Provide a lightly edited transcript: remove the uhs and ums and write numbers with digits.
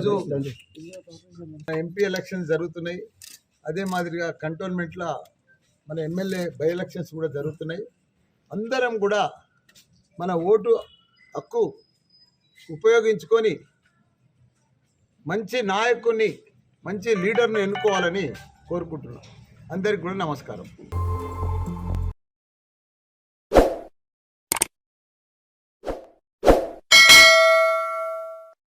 ఈరోజు MP elections జరుగుతున్నాయి. అదే మాదిరిగా కంటోన్మెంట్లో మన ఎమ్మెల్యే బై ఎలక్షన్స్ కూడా జరుగుతున్నాయి. అందరం కూడా మన ఓటు హక్కు ఉపయోగించుకొని మంచి నాయకుని, మంచి లీడర్ని ఎన్నుకోవాలని కోరుకుంటున్నాం. అందరికి కూడా నమస్కారం.